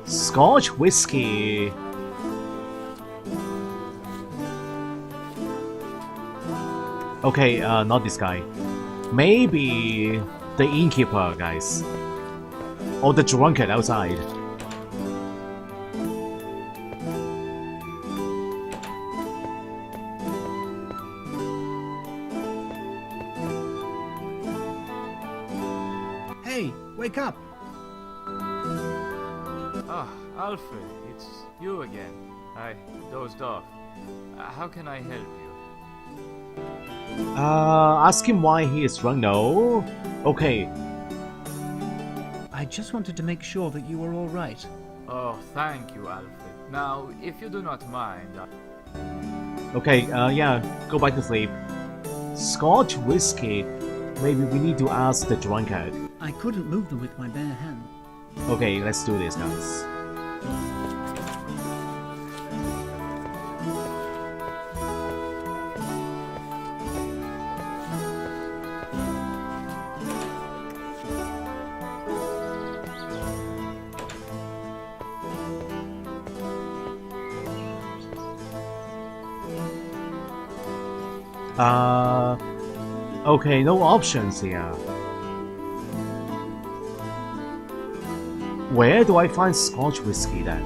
Scotch whiskey. Okay, not this guy. Maybe the innkeeper, guys. Or the drunkard outside. Hey, wake up! Ah, Alfred, it's you again. I dozed off. How can I help you? Ask him why he is drunk. No? Okay. I just wanted to make sure that you were all right. Oh, thank you, Alfred. Now, if you do not mind... Okay, yeah, go back to sleep. Scotch whiskey. Maybe we need to ask the drunkard. I couldn't move them with my bare hand. Okay, let's do this, guys. Okay, no options here. Where do I find Scotch whiskey then?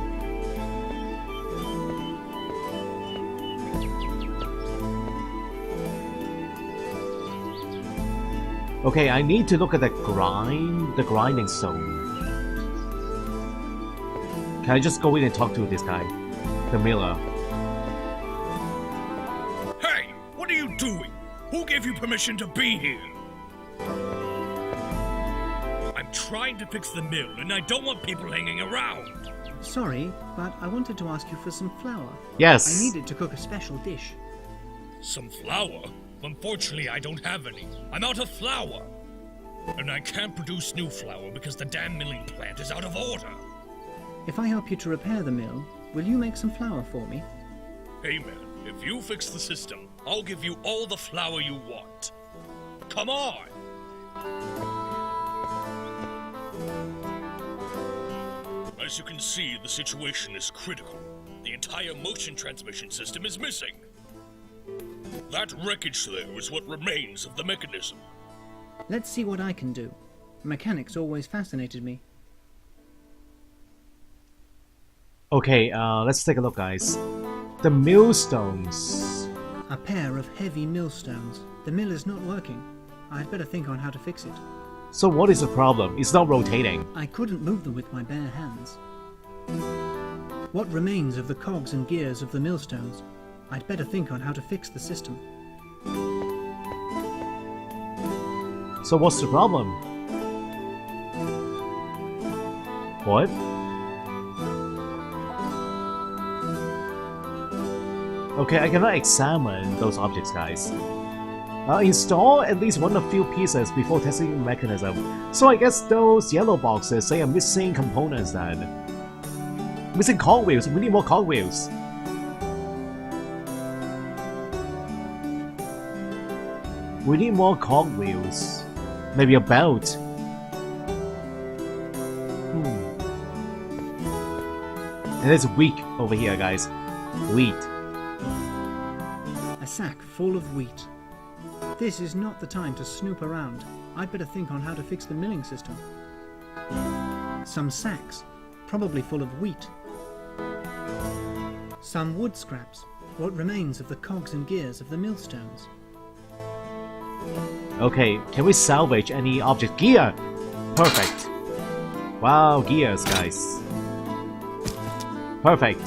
Okay, I need to look at the grinding stone. Can I just go in and talk to this guy? The miller. Hey, what are you doing? Who gave you permission to be here? I'm trying to fix the mill, and I don't want people hanging around. Sorry, but I wanted to ask you for some flour. Yes. I needed to cook a special dish. Some flour? Unfortunately, I don't have any. I'm out of flour. And I can't produce new flour because the damn milling plant is out of order. If I help you to repair the mill, will you make some flour for me? Hey man, if you fix the system, I'll give you all the flour you want. Come on! As you can see, the situation is critical. The entire motion transmission system is missing. That wreckage there is what remains of the mechanism. Let's see what I can do. Mechanics always fascinated me. Okay, let's take a look, guys. The millstones. A pair of heavy millstones. The mill is not working. I'd better think on how to fix it. So what is the problem? It's not rotating. I couldn't move them with my bare hands. What remains of the cogs and gears of the millstones? I'd better think on how to fix the system. So what's the problem? What? Okay, I cannot examine those objects, guys. Install at least one of few pieces before testing the mechanism. So I guess those yellow boxes say are missing components then. Missing cogwheels. We need more cogwheels. We need more cogwheels. Maybe a belt. And there's wheat over here, guys. Wheat. A sack full of wheat. This is not the time to snoop around. I'd better think on how to fix the milling system. Some sacks, probably full of wheat. Some wood scraps, what remains of the cogs and gears of the millstones. Okay, can we salvage any object? Gear! Perfect. Wow, gears, guys. Perfect.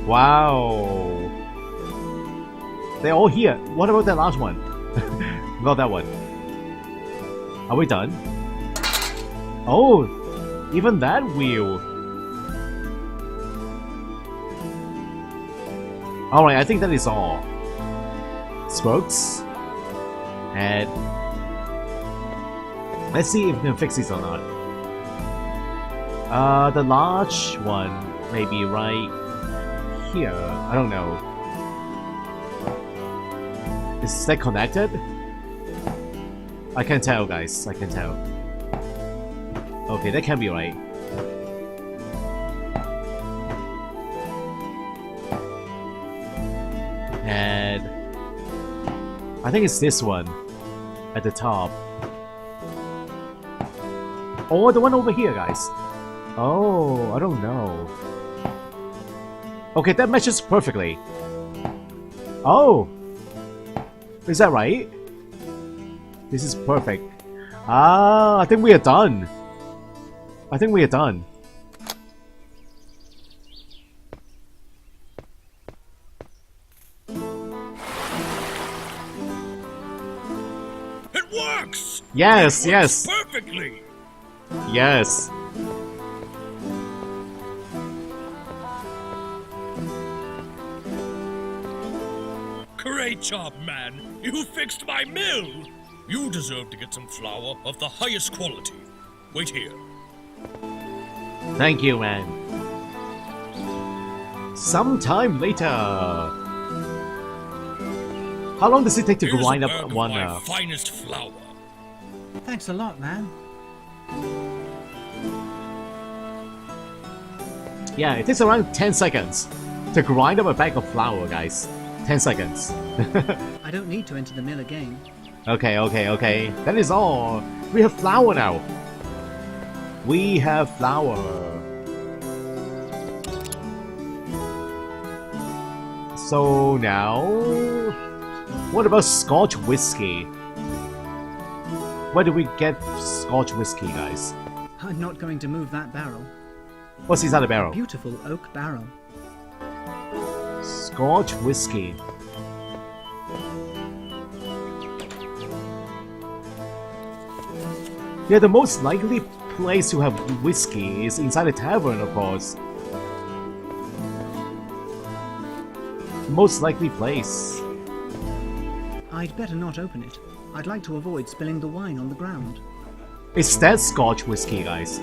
Wow. They're all here. What about that last one? Not that one. Are we done? Oh, even that wheel. Alright, I think that is all. Spokes. And let's see if we can fix this or not. The large one maybe right here. I don't know. Is that connected? I can tell, guys. I can tell. Okay, that can't be right. And I think it's this one at the top. Or the one over here, guys. Oh, I don't know. Okay, that matches perfectly. Oh! Is that right? This is perfect. Ah, I think we are done. I think we are done. It works! Yes, It yes, works perfectly! yes. Great job, man! You fixed my mill! You deserve to get some flour of the highest quality. Wait here. Thank you, man. Sometime later. How long does it take to Here's grind a up bag of one? my finest flour. Thanks a lot, man. Yeah, it takes around 10 seconds to grind up a bag of flour, guys. 10 seconds. I don't need to enter the mill again. Okay, okay, okay. That is all. We have flour now. We have flour. So now, what about Scotch whiskey? Where do we get Scotch whiskey, guys? I'm not going to move that barrel. What's inside the barrel? Beautiful oak barrel. Scotch whiskey. Yeah, the most likely place to have whiskey is inside a tavern, of course. Most likely place. I'd better not open it. I'd like to avoid spilling the wine on the ground. Is that Scotch whiskey, guys?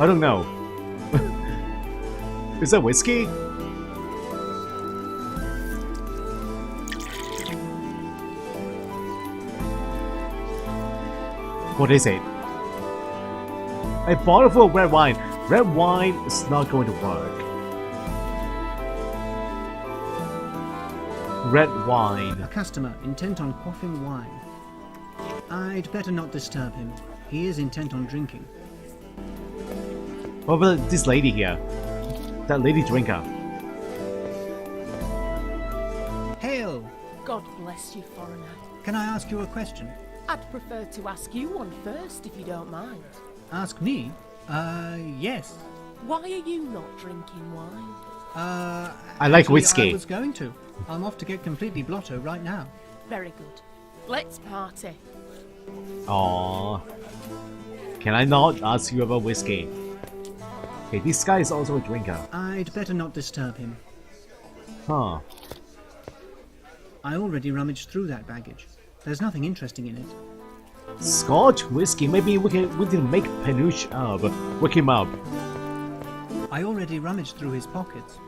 I don't know. Is that whiskey? What is it? A bottle full of red wine. Red wine is not going to work. Red wine. A customer intent on quaffing wine. I'd better not disturb him. He is intent on drinking. What about this lady here? That lady drinker. Hail! God bless you, foreigner. Can I ask you a question? I'd prefer to ask you one first, if you don't mind. Ask me? Yes. Why are you not drinking wine? I like Actually, whiskey. I was going to. I'm off to get completely blotto right now. Very good. Let's party. Aww. Can I not ask you about whiskey? Okay, this guy is also a drinker. I'd better not disturb him. Huh. I already rummaged through that baggage. There's nothing interesting in it. Scotch whiskey. Maybe we can make Penuche up. Wake him up. I already rummaged through his pockets.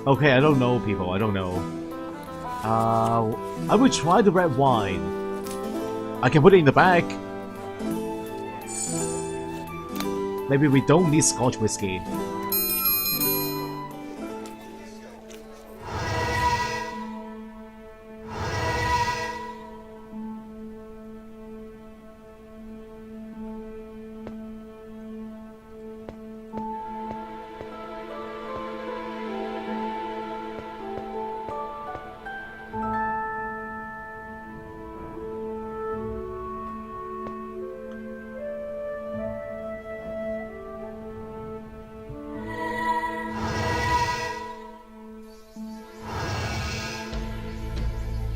Okay, I don't know, people. I don't know. I will try the red wine. I can put it in the bag. Maybe we don't need Scotch whiskey.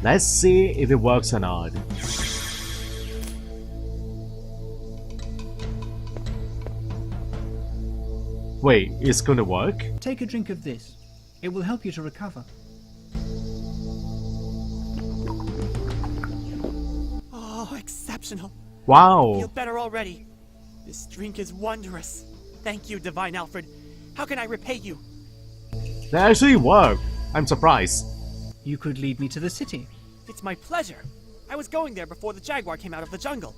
Let's see if it works or not. Wait, it's gonna work? Take a drink of this. It will help you to recover. Oh, exceptional. Wow! Feel better already. This drink is wondrous. Thank you, Divine Alfred. How can I repay you? That actually worked! I'm surprised. You could lead me to the city. It's my pleasure. I was going there before the jaguar came out of the jungle.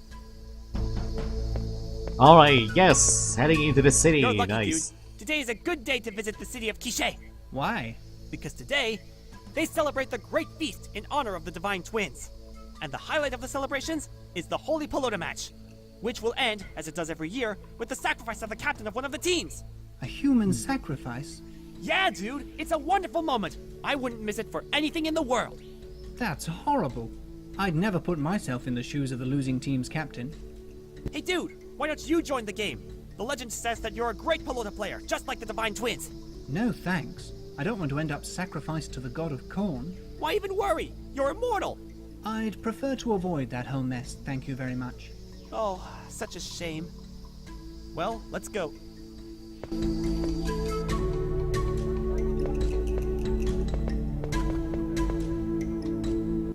Alright, yes, heading into the city. You're lucky, Nice. dude. Today is a good day to visit the city of Quiche. Why? Because today, they celebrate the great feast in honor of the Divine Twins. And the highlight of the celebrations is the Holy Pelota match, which will end, as it does every year, with the sacrifice of the captain of one of the teams. A human sacrifice? Yeah, dude, it's a wonderful moment. I wouldn't miss it for anything in the world. That's horrible. I'd never put myself in the shoes of the losing team's captain. Hey, dude, why don't you join the game? The legend says that you're a great pelota player, just like the Divine Twins. No thanks. I don't want to end up sacrificed to the god of corn. Why even worry? You're immortal. I'd prefer to avoid that whole mess, thank you very much. Oh, such a shame. Well, let's go.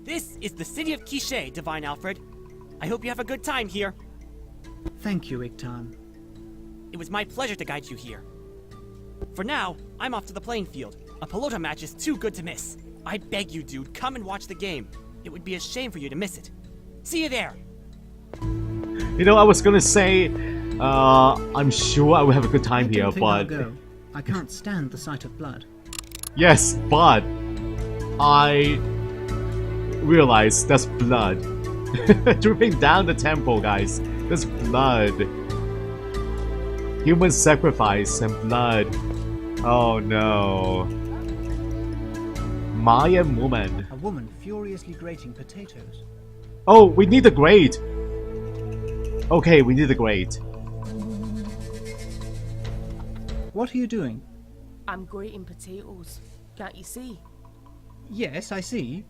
This is the city of Quiche, Divine Alfred. I hope you have a good time here. Thank you, Iktan. It was my pleasure to guide you here. For now, I'm off to the playing field. A pelota match is too good to miss. I beg you, dude, come and watch the game. It would be a shame for you to miss it. See you there. You know, I was gonna say, I'm sure I will have a good time here, I don't think I'll but... go. I can't stand the sight of blood. Yes, but... I... realize that's blood. Dripping down the temple, guys. There's blood. Human sacrifice and blood. Oh no. Mayan woman. A woman furiously grating potatoes. Oh, we need the grate. Okay, we need the grate. What are you doing? I'm grating potatoes. Can't you see? Yes, I see.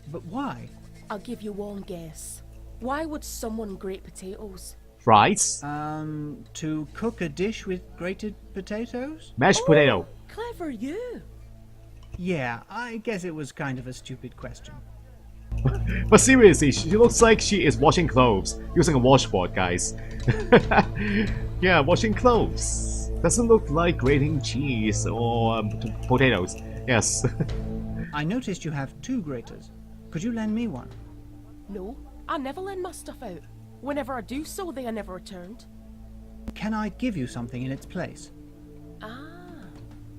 But why? I'll give you one guess. Why would someone grate potatoes? Fries? To cook a dish with grated potatoes? Mashed potato. Clever you. Yeah, I guess it was kind of a stupid question. But seriously, she looks like she is washing clothes using a washboard, guys. Yeah, washing clothes. Doesn't look like grating cheese or potatoes. Yes. I noticed you have 2 graters. Could you lend me one? No, I never lend my stuff out. Whenever I do so, they are never returned. Can I give you something in its place? Ah,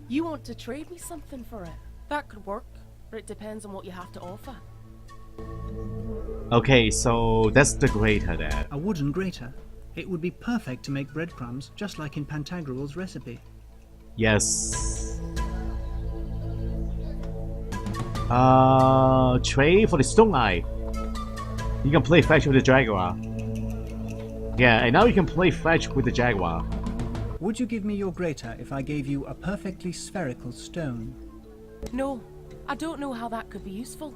you want to trade me something for it? That could work, but it depends on what you have to offer. Okay, so that's the grater there. A wooden grater. It would be perfect to make breadcrumbs, just like in Pantagruel's recipe. Yes. Tray for the stone eye. You can play fetch with the jaguar. Yeah, and now you can play fetch with the jaguar. Would you give me your grater if I gave you a perfectly spherical stone? No, I don't know how that could be useful.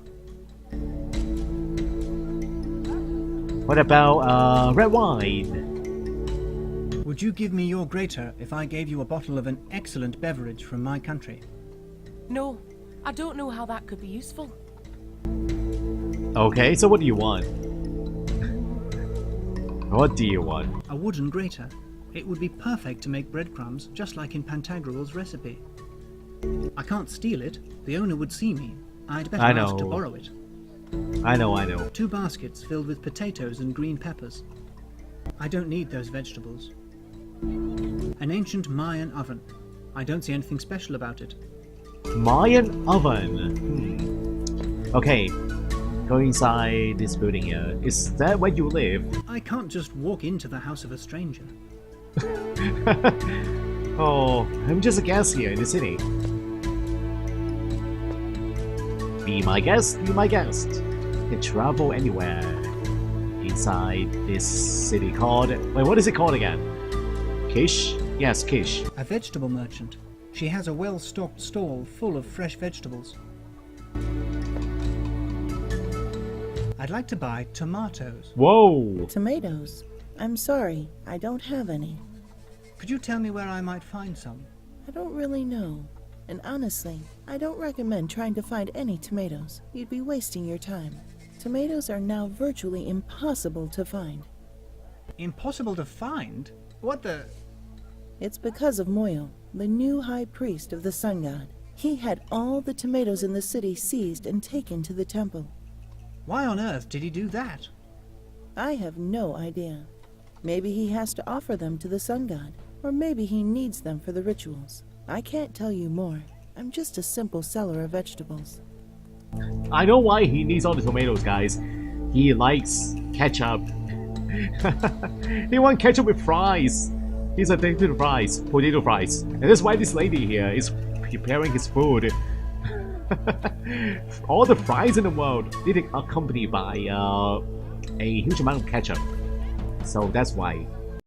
What about red wine? Would you give me your grater if I gave you a bottle of an excellent beverage from my country? No, I don't know how that could be useful. Okay, so what do you want? What do you want? A wooden grater. It would be perfect to make breadcrumbs, just like in Pantagruel's recipe. I can't steal it. The owner would see me. I'd better ask to borrow it. I know. 2 baskets filled with potatoes and green peppers. I don't need those vegetables. An ancient Mayan oven. I don't see anything special about it. Mayan oven. Okay, go inside this building here. Is that where you live? I can't just walk into the house of a stranger. Oh, I'm just a guest here in the city. Be my guest, be my guest. You can travel anywhere inside this city called... Wait, what is it called again? Kish? Yes, Kish. A vegetable merchant. She has a well-stocked stall full of fresh vegetables. I'd like to buy tomatoes. Whoa! Tomatoes? I'm sorry, I don't have any. Could you tell me where I might find some? I don't really know. And honestly, I don't recommend trying to find any tomatoes. You'd be wasting your time. Tomatoes are now virtually impossible to find. Impossible to find? What the... It's because of Moyo, the new high priest of the sun god. He had all the tomatoes in the city seized and taken to the temple. Why on earth did he do that? I have no idea. Maybe he has to offer them to the sun god, or maybe he needs them for the rituals. I can't tell you more. I'm just a simple seller of vegetables. I know why he needs all the tomatoes, guys. He likes ketchup. He wants ketchup with fries. He's addicted to fries, potato fries. And that's why this lady here is preparing his food. All the fries in the world need to accompanied by a huge amount of ketchup. So that's why